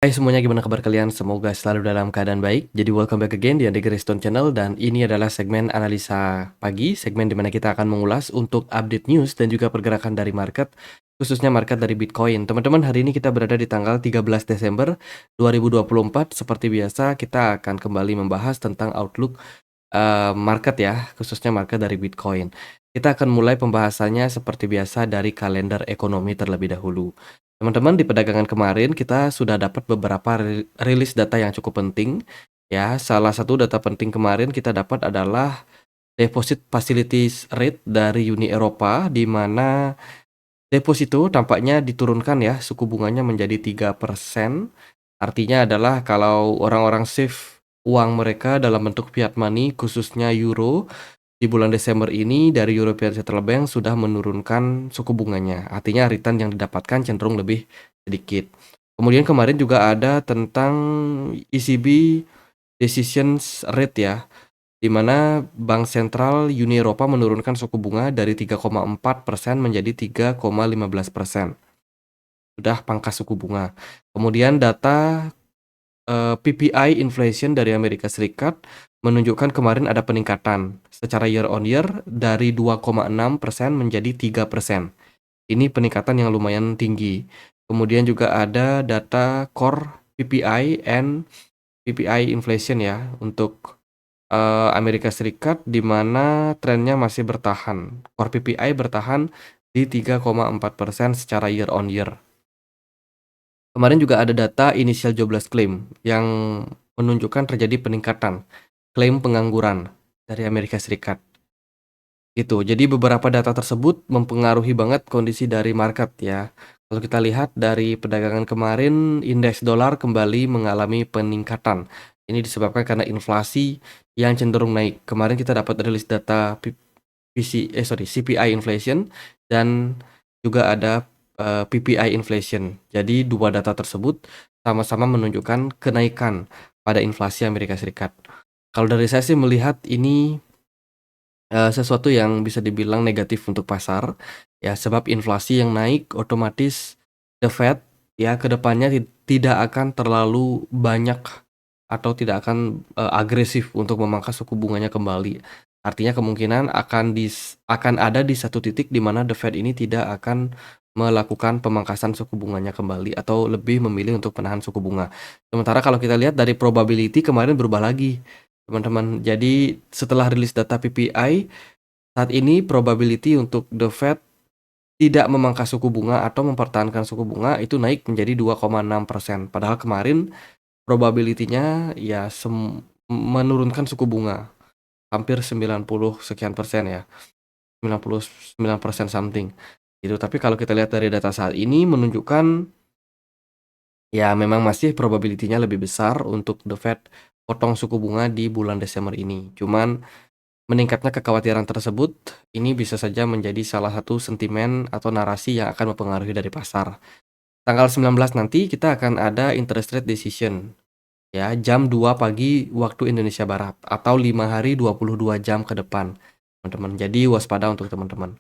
Hai semuanya, gimana kabar kalian? Semoga selalu dalam keadaan baik. Jadi welcome back again di Andy Stone Channel dan ini adalah segmen analisa pagi, segmen di mana kita akan mengulas untuk update news dan juga pergerakan dari market, khususnya market dari Bitcoin. Teman-teman, hari ini kita berada di tanggal 13 Desember 2024. Seperti biasa, kita akan kembali membahas tentang outlook market ya, khususnya market dari Bitcoin. Kita akan mulai pembahasannya seperti biasa dari kalender ekonomi terlebih dahulu. Teman-teman, di perdagangan kemarin kita sudah dapat beberapa rilis data yang cukup penting ya. Salah satu data penting kemarin kita dapat adalah deposit facilities rate dari Uni Eropa, di mana deposito tampaknya diturunkan ya, suku bunganya menjadi 3%. Artinya adalah kalau orang-orang save uang mereka dalam bentuk fiat money khususnya euro di bulan Desember ini dari European Central Bank sudah menurunkan suku bunganya. Artinya return yang didapatkan cenderung lebih sedikit. Kemudian kemarin juga ada tentang ECB decisions rate ya, di mana Bank Sentral Uni Eropa menurunkan suku bunga dari 3,4% menjadi 3,15%. Sudah pangkas suku bunga. Kemudian data PPI inflation dari Amerika Serikat menunjukkan kemarin ada peningkatan secara year on year dari 2,6% menjadi 3%. Ini peningkatan yang lumayan tinggi. Kemudian juga ada data core PPI and PPI inflation ya untuk Amerika Serikat, di mana trennya masih bertahan. Core PPI bertahan di 3,4% secara year on year. Kemarin juga ada data initial jobless claim yang menunjukkan terjadi peningkatan klaim pengangguran dari Amerika Serikat. Itu. Jadi beberapa data tersebut mempengaruhi banget kondisi dari market ya. Kalau kita lihat dari perdagangan kemarin, indeks dolar kembali mengalami peningkatan. Ini disebabkan karena inflasi yang cenderung naik. Kemarin kita dapat rilis data CPI inflation dan juga ada PPI inflation. Jadi dua data tersebut sama-sama menunjukkan kenaikan pada inflasi Amerika Serikat. Kalau dari saya sih melihat ini sesuatu yang bisa dibilang negatif untuk pasar, ya sebab inflasi yang naik otomatis The Fed ya ke depannya tidak akan terlalu banyak atau tidak akan agresif untuk memangkas suku bunganya kembali. Artinya kemungkinan akan ada di satu titik di mana The Fed ini tidak akan melakukan pemangkasan suku bunganya kembali atau lebih memilih untuk menahan suku bunga. Sementara kalau kita lihat dari probability kemarin berubah lagi, teman-teman. Jadi setelah rilis data PPI, saat ini probability untuk The Fed tidak memangkas suku bunga atau mempertahankan suku bunga itu naik menjadi 2,6%. Padahal kemarin probability-nya ya menurunkan suku bunga hampir 90 sekian persen ya. 99% something. Gitu. Tapi kalau kita lihat dari data saat ini menunjukkan ya memang masih probability-nya lebih besar untuk The Fed potong suku bunga di bulan Desember ini. Cuman meningkatnya kekhawatiran tersebut, ini bisa saja menjadi salah satu sentimen atau narasi yang akan mempengaruhi dari pasar. Tanggal 19 nanti kita akan ada interest rate decision, ya, jam 2 pagi waktu Indonesia Barat, atau 5 hari 22 jam ke depan, teman-teman. Jadi waspada untuk teman-teman.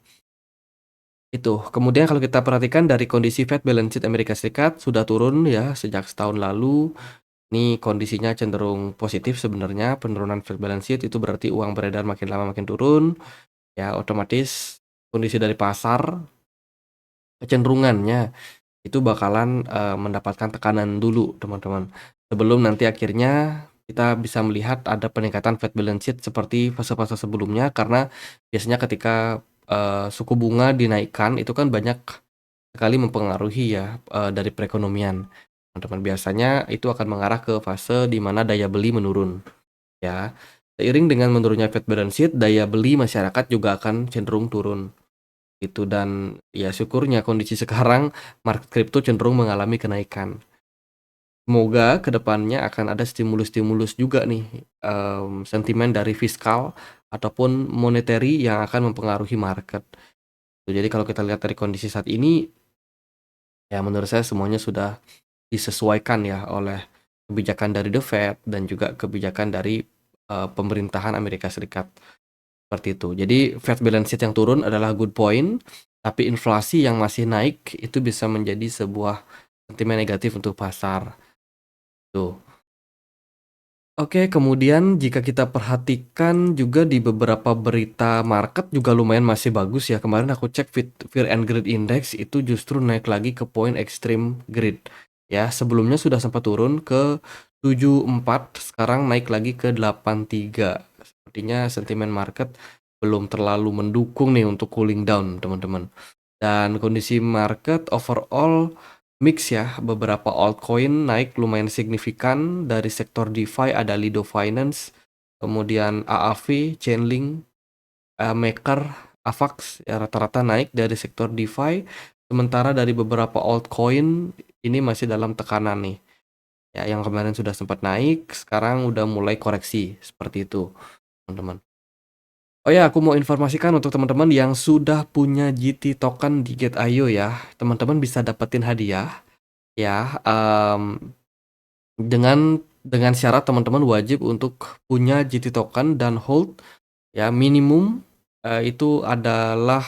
Itu. Kemudian kalau kita perhatikan dari kondisi Fed balance sheet Amerika Serikat sudah turun ya sejak setahun lalu. Ini kondisinya cenderung positif sebenarnya. Penurunan Fed balance sheet itu berarti uang beredar makin lama makin turun. Ya, otomatis kondisi dari pasar kecenderungannya itu bakalan mendapatkan tekanan dulu, teman-teman. Sebelum nanti akhirnya kita bisa melihat ada peningkatan Fed balance sheet seperti fase-fase sebelumnya, karena biasanya ketika suku bunga dinaikkan itu kan banyak sekali mempengaruhi ya dari perekonomian. Teman-teman, biasanya itu akan mengarah ke fase di mana daya beli menurun, ya. Seiring dengan menurunnya Fed balance sheet, daya beli masyarakat juga akan cenderung turun. Itu, dan ya syukurnya kondisi sekarang market kripto cenderung mengalami kenaikan. Semoga kedepannya akan ada stimulus-stimulus juga nih, sentimen dari fiskal ataupun monetary yang akan mempengaruhi market. Jadi kalau kita lihat dari kondisi saat ini, ya menurut saya semuanya sudah disesuaikan ya oleh kebijakan dari The Fed dan juga kebijakan dari pemerintahan Amerika Serikat. Seperti itu. Jadi Fed balance sheet yang turun adalah good point, tapi inflasi yang masih naik itu bisa menjadi sebuah sentimen negatif untuk pasar. tuh. Oke, kemudian jika kita perhatikan juga di beberapa berita market juga lumayan masih bagus ya. Kemarin aku cek Fear and Greed Index itu justru naik lagi ke poin extreme greed. Ya, sebelumnya sudah sempat turun ke 74, sekarang naik lagi ke 83. Sepertinya sentimen market belum terlalu mendukung nih untuk cooling down, teman-teman. Dan kondisi market overall mix ya, beberapa altcoin naik lumayan signifikan. Dari sektor DeFi ada Lido Finance, kemudian AAV, Chainlink, Maker, Avax ya rata-rata naik dari sektor DeFi. Sementara dari beberapa altcoin ini masih dalam tekanan nih. Ya, yang kemarin sudah sempat naik, sekarang udah mulai koreksi seperti itu, teman-teman. Oh ya, aku mau informasikan untuk teman-teman yang sudah punya GT token di Gate.io ya, teman-teman bisa dapetin hadiah ya, dengan syarat teman-teman wajib untuk punya GT token dan hold ya minimum itu adalah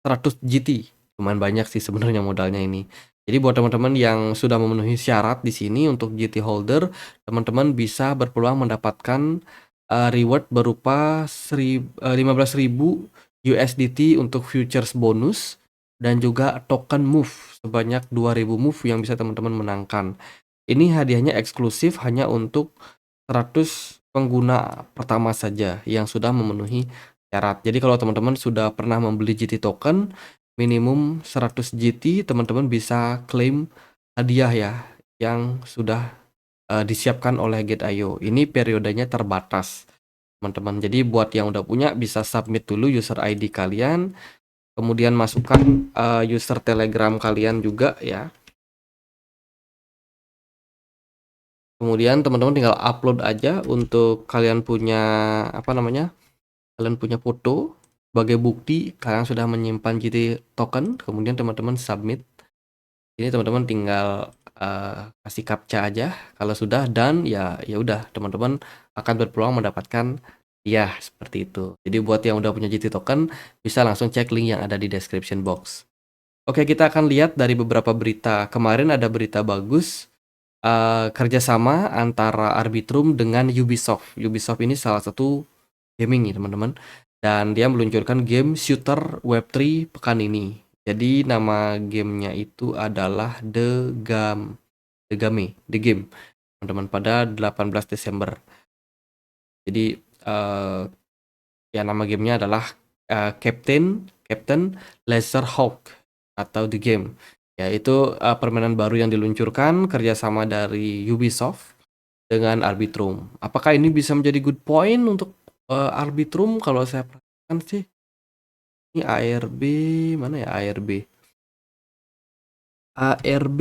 100 GT. Lumayan banyak sih sebenarnya modalnya ini. Jadi buat teman-teman yang sudah memenuhi syarat di sini untuk GT holder, teman-teman bisa berpeluang mendapatkan reward berupa 15.000 USDT untuk futures bonus dan juga token move sebanyak 2.000 move yang bisa teman-teman menangkan. Ini hadiahnya eksklusif hanya untuk 100 pengguna pertama saja yang sudah memenuhi syarat. Jadi kalau teman-teman sudah pernah membeli GT token minimum 100 GT, teman-teman bisa klaim hadiah ya yang sudah disiapkan oleh Gate.io. Ini periodenya terbatas, teman-teman. Jadi buat yang udah punya bisa submit dulu user ID kalian, kemudian masukkan user Telegram kalian juga ya. Kemudian teman-teman tinggal upload aja untuk kalian punya kalian punya foto sebagai bukti kalian sudah menyimpan GT token, kemudian teman-teman submit. Ini teman-teman tinggal kasih captcha aja. Kalau sudah dan ya udah teman-teman akan berpeluang mendapatkan ya seperti itu. Jadi buat yang udah punya GT token bisa langsung cek link yang ada di description box. Oke, kita akan lihat dari beberapa berita. Kemarin ada berita bagus kerjasama antara Arbitrum dengan Ubisoft. Ubisoft ini salah satu gaming ya teman-teman, dan dia meluncurkan game shooter Web3 pekan ini. Jadi nama gamenya itu adalah The Game, teman-teman, pada 18 Desember. Jadi ya nama gamenya adalah Captain Laserhawk atau The Game. Ya, itu permainan baru yang diluncurkan kerjasama dari Ubisoft dengan Arbitrum. Apakah ini bisa menjadi good point untuk Arbitrum? Kalau saya perhatikan sih, ini ARB, mana ya ARB? ARB.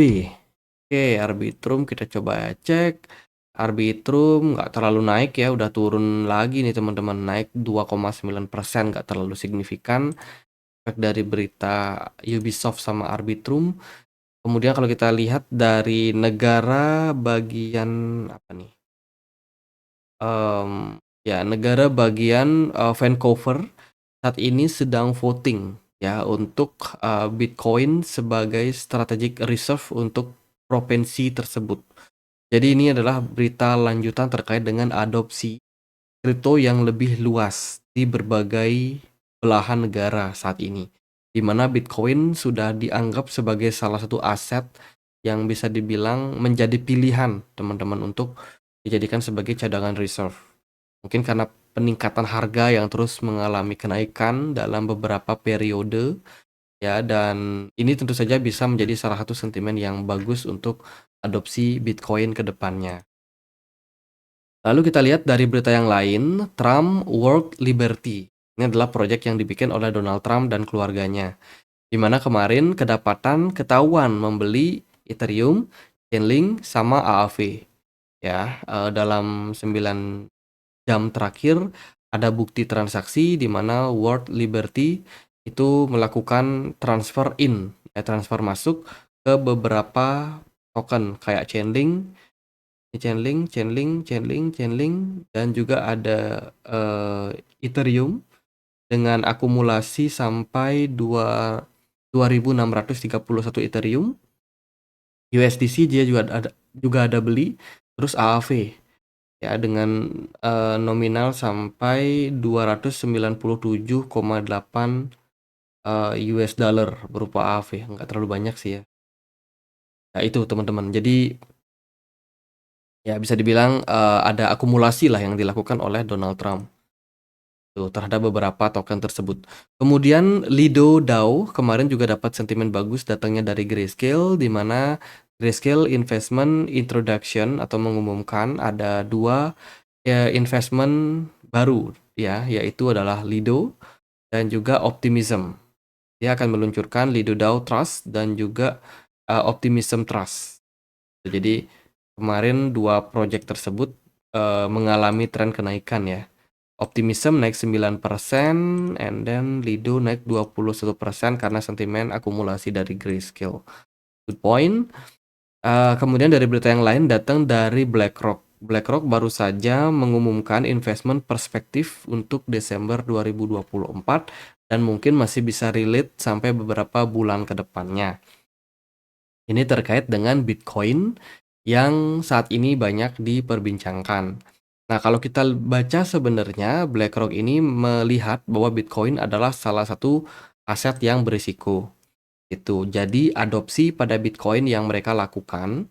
Oke, Arbitrum kita coba cek. Arbitrum nggak terlalu naik ya, udah turun lagi nih teman-teman, naik 2,9%, nggak terlalu signifikan efek dari berita Ubisoft sama Arbitrum. Kemudian kalau kita lihat dari negara bagian apa nih? Ya negara bagian Vancouver saat ini sedang voting ya untuk Bitcoin sebagai strategic reserve untuk provinsi tersebut. Jadi ini adalah berita lanjutan terkait dengan adopsi kripto yang lebih luas di berbagai belahan negara saat ini, di mana Bitcoin sudah dianggap sebagai salah satu aset yang bisa dibilang menjadi pilihan teman-teman untuk dijadikan sebagai cadangan reserve. Mungkin karena peningkatan harga yang terus mengalami kenaikan dalam beberapa periode ya, dan ini tentu saja bisa menjadi salah satu sentimen yang bagus untuk adopsi Bitcoin ke depannya. Lalu kita lihat dari berita yang lain, Trump World Liberty. Ini adalah proyek yang dibikin oleh Donald Trump dan keluarganya, di mana kemarin ketahuan membeli Ethereum, Chainlink, sama AAV. Ya, dalam 9 jam terakhir ada bukti transaksi di mana World Liberty itu melakukan transfer masuk ke beberapa token kayak Chainlink, dan juga ada Ethereum dengan akumulasi sampai 2.631 Ethereum. USDC dia juga ada beli terus AAV ya dengan, nominal sampai 297,8 US dollar berupa AAV, nggak terlalu banyak sih ya. Nah itu teman-teman, jadi ya bisa dibilang, ada akumulasi lah yang dilakukan oleh Donald Trump tuh terhadap beberapa token tersebut. Kemudian Lido DAO kemarin juga dapat sentimen bagus datangnya dari Grayscale, di mana Grayscale Investment Introduction atau mengumumkan ada 2 investment baru ya, yaitu adalah Lido dan juga Optimism. Dia akan meluncurkan Lido DAO Trust dan juga, Optimism Trust. Jadi kemarin 2 project tersebut, mengalami tren kenaikan ya. Optimism naik 9% and then Lido naik 21% karena sentimen akumulasi dari Grayscale. Good point. Kemudian dari berita yang lain datang dari BlackRock. BlackRock baru saja mengumumkan investment perspektif untuk Desember 2024 dan mungkin masih bisa relate sampai beberapa bulan ke depannya. Ini terkait dengan Bitcoin yang saat ini banyak diperbincangkan. Nah, kalau kita baca sebenarnya BlackRock ini melihat bahwa Bitcoin adalah salah satu aset yang berisiko. Itu. Jadi adopsi pada Bitcoin yang mereka lakukan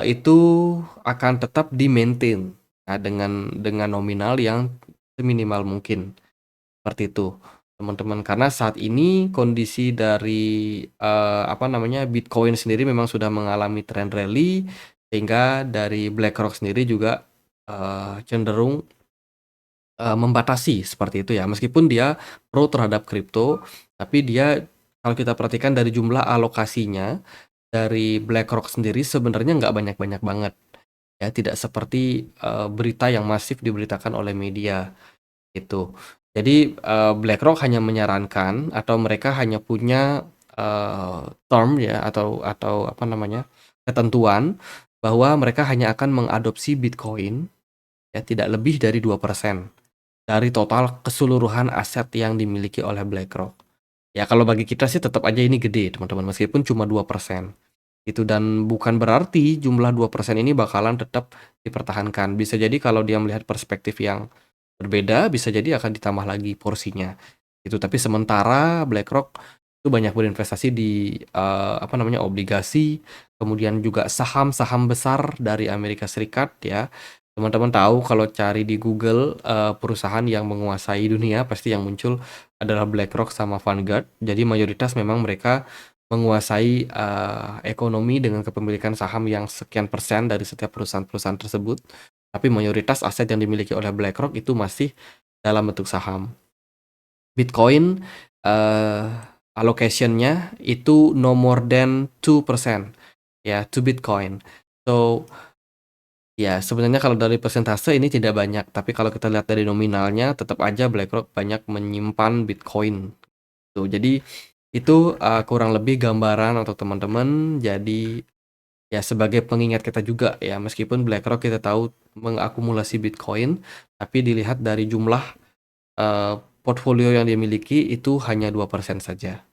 itu akan tetap di-maintain ya dengan nominal yang seminimal mungkin, seperti itu, teman-teman. Karena saat ini kondisi dari, Bitcoin sendiri memang sudah mengalami tren rally, sehingga dari BlackRock sendiri juga, cenderung, membatasi seperti itu ya. Meskipun dia pro terhadap kripto, tapi dia kalau kita perhatikan dari jumlah alokasinya, dari BlackRock sendiri sebenarnya nggak banyak-banyak banget. Ya, tidak seperti, berita yang masif diberitakan oleh media, gitu. Jadi, BlackRock hanya menyarankan atau mereka hanya punya, term ya atau ketentuan bahwa mereka hanya akan mengadopsi Bitcoin ya tidak lebih dari 2% dari total keseluruhan aset yang dimiliki oleh BlackRock. Ya kalau bagi kita sih tetap aja ini gede teman-teman, meskipun cuma 2%. Itu dan bukan berarti jumlah 2% ini bakalan tetap dipertahankan. Bisa jadi kalau dia melihat perspektif yang berbeda, bisa jadi akan ditambah lagi porsinya. Itu tapi sementara BlackRock itu banyak berinvestasi di obligasi, kemudian juga saham-saham besar dari Amerika Serikat ya. Teman-teman tahu kalau cari di Google perusahaan yang menguasai dunia pasti yang muncul adalah BlackRock sama Vanguard. Jadi mayoritas memang mereka menguasai ekonomi dengan kepemilikan saham yang sekian persen dari setiap perusahaan-perusahaan tersebut. Tapi mayoritas aset yang dimiliki oleh BlackRock itu masih dalam bentuk saham. Bitcoin, allocation-nya itu no more than 2% ya to Bitcoin. So, ya sebenarnya kalau dari persentase ini tidak banyak, tapi kalau kita lihat dari nominalnya tetap aja BlackRock banyak menyimpan Bitcoin. Tuh, jadi itu, kurang lebih gambaran untuk teman-teman. Jadi ya sebagai pengingat kita juga ya, meskipun BlackRock kita tahu mengakumulasi Bitcoin, tapi dilihat dari jumlah, portfolio yang dia miliki itu hanya 2% saja.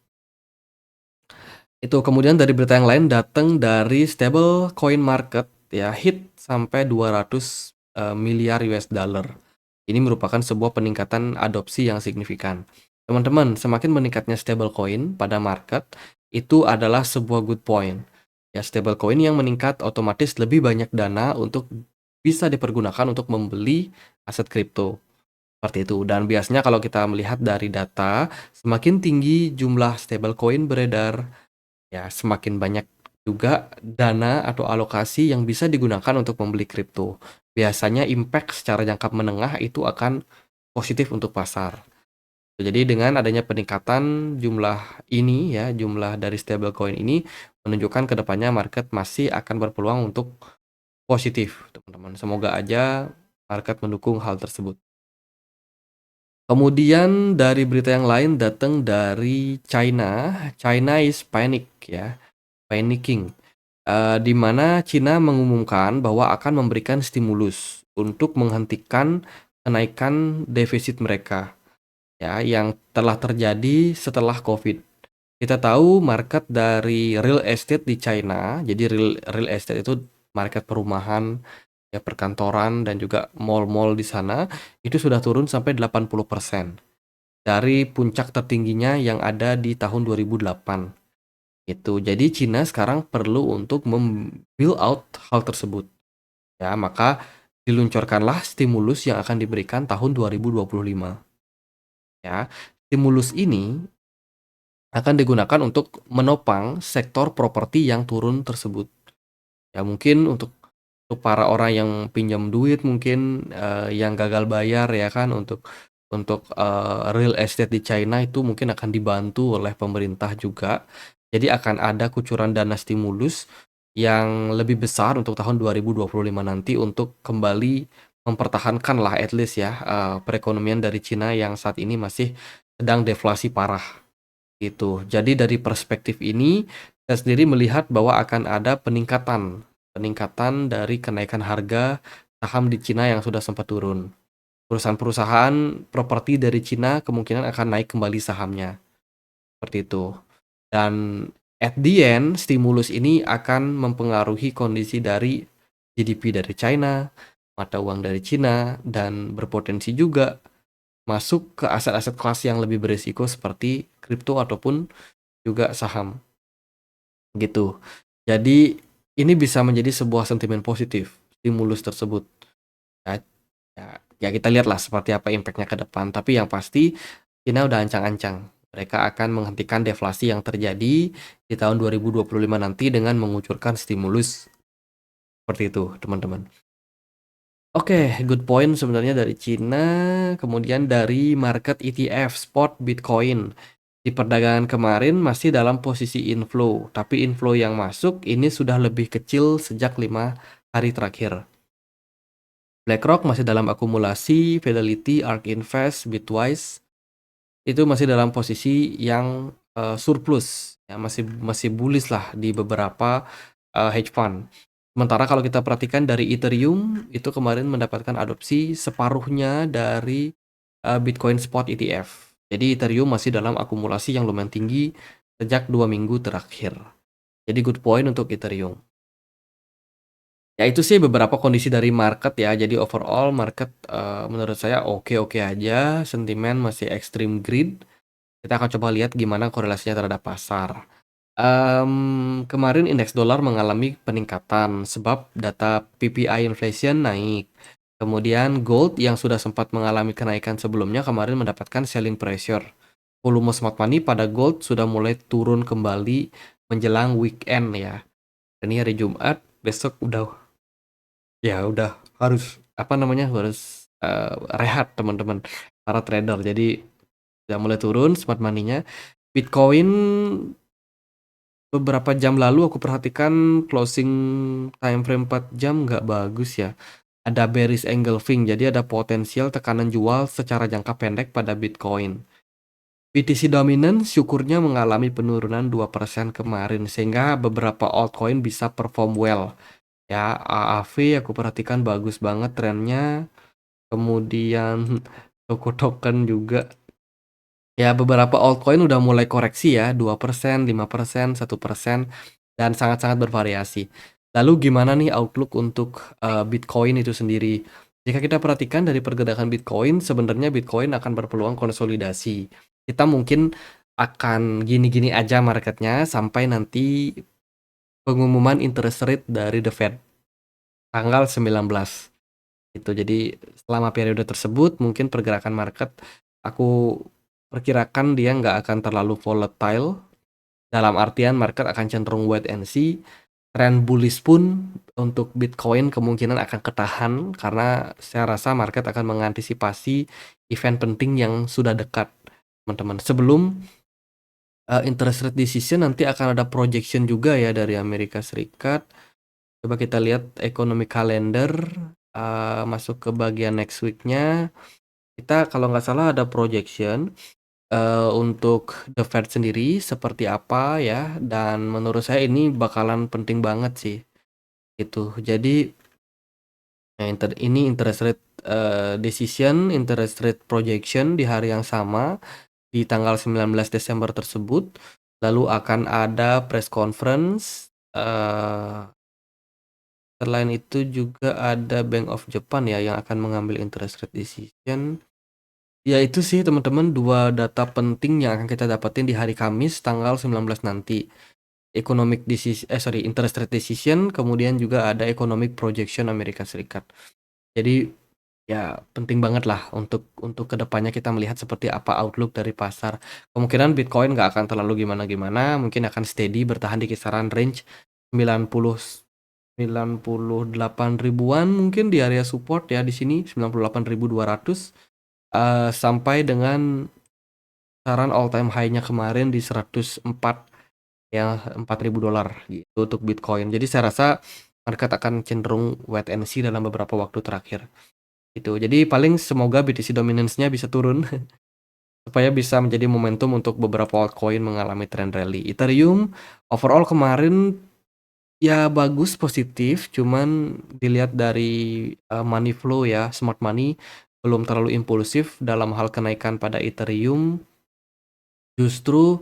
Itu kemudian dari berita yang lain datang dari stable coin market ya, hit sampai 200, miliar US dollar. Ini merupakan sebuah peningkatan adopsi yang signifikan. Teman-teman, semakin meningkatnya stablecoin pada market, itu adalah sebuah good point. Ya, stablecoin yang meningkat otomatis lebih banyak dana untuk bisa dipergunakan untuk membeli aset kripto. Seperti itu. Dan biasanya kalau kita melihat dari data, semakin tinggi jumlah stablecoin beredar, ya semakin banyak juga dana atau alokasi yang bisa digunakan untuk membeli kripto. Biasanya impact secara jangka menengah itu akan positif untuk pasar. Jadi dengan adanya peningkatan jumlah ini ya, jumlah dari stablecoin ini menunjukkan ke depannya market masih akan berpeluang untuk positif, teman-teman. Semoga aja market mendukung hal tersebut. Kemudian dari berita yang lain datang dari China. China is panic ya, panicking. Di mana Cina mengumumkan bahwa akan memberikan stimulus untuk menghentikan kenaikan defisit mereka ya yang telah terjadi setelah Covid. Kita tahu market dari real estate di China, jadi real estate itu market perumahan, ya perkantoran dan juga mall-mall di sana, itu sudah turun sampai 80% dari puncak tertingginya yang ada di tahun 2008, gitu. Jadi Cina sekarang perlu untuk build out hal tersebut, ya. Maka diluncurkanlah stimulus yang akan diberikan tahun 2025, ya. Stimulus ini akan digunakan untuk menopang sektor properti yang turun tersebut. Ya mungkin untuk para orang yang pinjam duit mungkin, yang gagal bayar ya kan untuk real estate di China itu mungkin akan dibantu oleh pemerintah juga. Jadi akan ada kucuran dana stimulus yang lebih besar untuk tahun 2025 nanti untuk kembali mempertahankan lah at least ya, perekonomian dari Cina yang saat ini masih sedang deflasi parah, gitu. Jadi dari perspektif ini, saya sendiri melihat bahwa akan ada peningkatan peningkatan dari kenaikan harga saham di Cina yang sudah sempat turun. Perusahaan-perusahaan properti dari Cina kemungkinan akan naik kembali sahamnya, seperti itu. Dan at the end, stimulus ini akan mempengaruhi kondisi dari GDP dari China, mata uang dari Cina, dan berpotensi juga masuk ke aset-aset kelas yang lebih berisiko seperti kripto ataupun juga saham, gitu. Jadi ini bisa menjadi sebuah sentimen positif, stimulus tersebut. Ya, ya, ya kita lihatlah seperti apa impact-nya ke depan. Tapi yang pasti China udah ancang-ancang. Mereka akan menghentikan deflasi yang terjadi di tahun 2025 nanti dengan mengucurkan stimulus seperti itu, teman-teman. Oke, good point sebenarnya dari Cina, kemudian dari market ETF spot Bitcoin. Di perdagangan kemarin masih dalam posisi inflow, tapi inflow yang masuk ini sudah lebih kecil sejak 5 hari terakhir. BlackRock masih dalam akumulasi, Fidelity, ARK Invest, Bitwise itu masih dalam posisi yang surplus, ya masih masih bullish lah di beberapa hedge fund. Sementara kalau kita perhatikan dari Ethereum itu kemarin mendapatkan adopsi separuhnya dari Bitcoin Spot ETF. Jadi Ethereum masih dalam akumulasi yang lumayan tinggi sejak 2 minggu terakhir. Jadi good point untuk Ethereum. Ya itu sih beberapa kondisi dari market ya. Jadi overall market menurut saya oke-oke aja. Sentimen masih extreme greed. Kita akan coba lihat gimana korelasinya terhadap pasar. Kemarin indeks dolar mengalami peningkatan sebab data PPI inflation naik. Kemudian gold yang sudah sempat mengalami kenaikan sebelumnya kemarin mendapatkan selling pressure. Volume smart money pada gold sudah mulai turun kembali menjelang weekend ya. Ini hari Jumat, besok udah harus apa namanya harus rehat teman-teman para trader. Jadi udah mulai turun smart money-nya. Bitcoin beberapa jam lalu aku perhatikan closing time frame 4 jam nggak bagus ya. Ada bearish engulfing, jadi ada potensial tekanan jual secara jangka pendek pada Bitcoin. BTC dominant syukurnya mengalami penurunan 2% kemarin sehingga beberapa altcoin bisa perform well. Ya, AAV aku perhatikan bagus banget trennya. Kemudian toko token juga. Ya, beberapa altcoin udah mulai koreksi ya, 2%, 5%, 1%, dan sangat-sangat bervariasi. Lalu gimana nih outlook untuk Bitcoin itu sendiri? Jika kita perhatikan dari pergerakan Bitcoin, sebenarnya Bitcoin akan berpeluang konsolidasi. Kita mungkin akan gini-gini aja marketnya sampai nanti pengumuman interest rate dari The Fed tanggal 19. Gitu. Jadi selama periode tersebut mungkin pergerakan market aku perkirakan dia nggak akan terlalu volatile, dalam artian market akan cenderung wait and see. Trend bullish pun untuk Bitcoin kemungkinan akan ketahan karena saya rasa market akan mengantisipasi event penting yang sudah dekat, teman-teman. Sebelum interest rate decision nanti akan ada projection juga ya dari Amerika Serikat. Coba kita lihat ekonomi kalender, masuk ke bagian next week-nya. Kita kalau nggak salah ada projection untuk The Fed sendiri seperti apa ya, dan menurut saya ini bakalan penting banget sih, gitu. Jadi ini interest rate decision, interest rate projection di hari yang sama di tanggal 19 Desember tersebut. Lalu akan ada press conference Selain itu juga ada Bank of Japan ya yang akan mengambil interest rate decision. Ya itu sih teman-teman 2 data penting yang akan kita dapetin di hari Kamis tanggal 19 nanti. Interest rate decision, kemudian juga ada economic projection Amerika Serikat. Jadi ya penting banget lah untuk kedepannya kita melihat seperti apa outlook dari pasar. Kemungkinan Bitcoin nggak akan terlalu gimana-gimana, mungkin akan steady bertahan di kisaran range 98 ribuan mungkin di area support ya di sini 98.200 sampai dengan saran all time high-nya kemarin di 104 ya $4.000 gitu untuk Bitcoin. Jadi saya rasa market akan cenderung wait and see dalam beberapa waktu terakhir. Itu. Jadi paling semoga BTC dominance-nya bisa turun supaya bisa menjadi momentum untuk beberapa altcoin mengalami trend rally. Ethereum overall kemarin ya bagus positif, cuman dilihat dari money flow ya, smart money belum terlalu impulsif dalam hal kenaikan pada Ethereum. Justru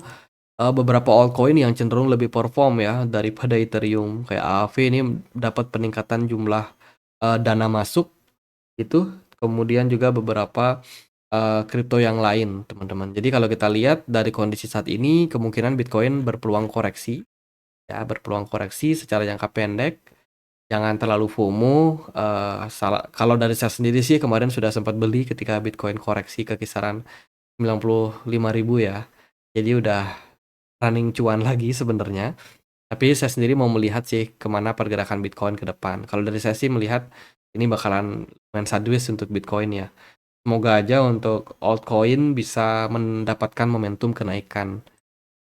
beberapa altcoin yang cenderung lebih perform ya daripada Ethereum. Kayak AAV ini dapat peningkatan jumlah dana masuk itu, kemudian juga beberapa kripto yang lain, teman-teman. Jadi kalau kita lihat dari kondisi saat ini, kemungkinan Bitcoin berpeluang koreksi, ya berpeluang koreksi secara jangka pendek. Jangan terlalu FOMO. Kalau dari saya sendiri sih kemarin sudah sempat beli ketika Bitcoin koreksi ke kisaran 95.000 ya. Jadi udah running cuan lagi sebenarnya. Tapi saya sendiri mau melihat sih kemana pergerakan Bitcoin ke depan. Kalau dari saya sih melihat ini bakalan main sideways untuk Bitcoin ya. Semoga aja untuk altcoin bisa mendapatkan momentum kenaikan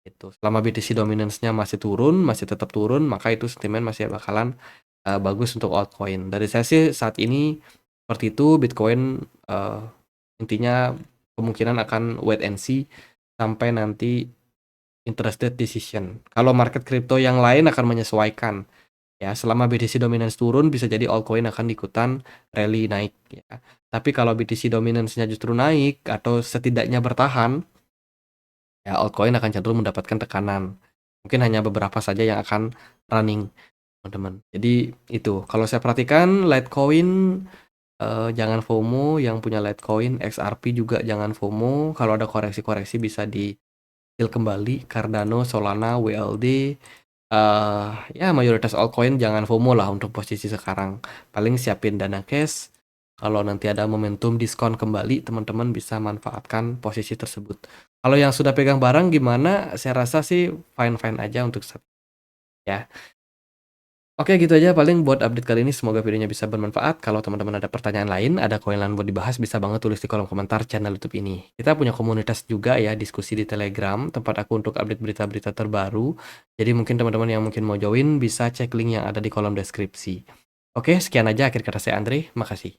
itu. Selama BTC dominance-nya masih turun, masih tetap turun, maka itu sentimen masih bakalan bagus untuk altcoin. Dari saya sih saat ini seperti itu. Bitcoin intinya kemungkinan akan wait and see sampai nanti interest rate decision. Kalau market crypto yang lain akan menyesuaikan. Ya, selama BTC dominance turun bisa jadi altcoin akan ikutan rally naik ya. Tapi kalau BTC dominance-nya justru naik atau setidaknya bertahan, ya altcoin akan cenderung mendapatkan tekanan. Mungkin hanya beberapa saja yang akan running, teman-teman. Jadi itu, kalau saya perhatikan Litecoin jangan FOMO, yang punya Litecoin, XRP juga jangan FOMO. Kalau ada koreksi-koreksi bisa di deal kembali, Cardano, Solana, WLD. Ya mayoritas altcoin jangan FOMO lah untuk posisi sekarang. Paling siapin dana cash. Kalau nanti ada momentum diskon kembali, teman-teman bisa manfaatkan posisi tersebut. Kalau yang sudah pegang barang gimana? Saya rasa sih fine-fine aja untuk ya. Oke gitu aja paling buat update kali ini, semoga videonya bisa bermanfaat. Kalau teman-teman ada pertanyaan lain, ada koin lain buat dibahas, bisa banget tulis di kolom komentar channel YouTube ini. Kita punya komunitas juga ya, diskusi di Telegram, tempat aku untuk update berita-berita terbaru. Jadi mungkin teman-teman yang mungkin mau join bisa cek link yang ada di kolom deskripsi. Oke, sekian aja akhir kata saya Andre, makasih.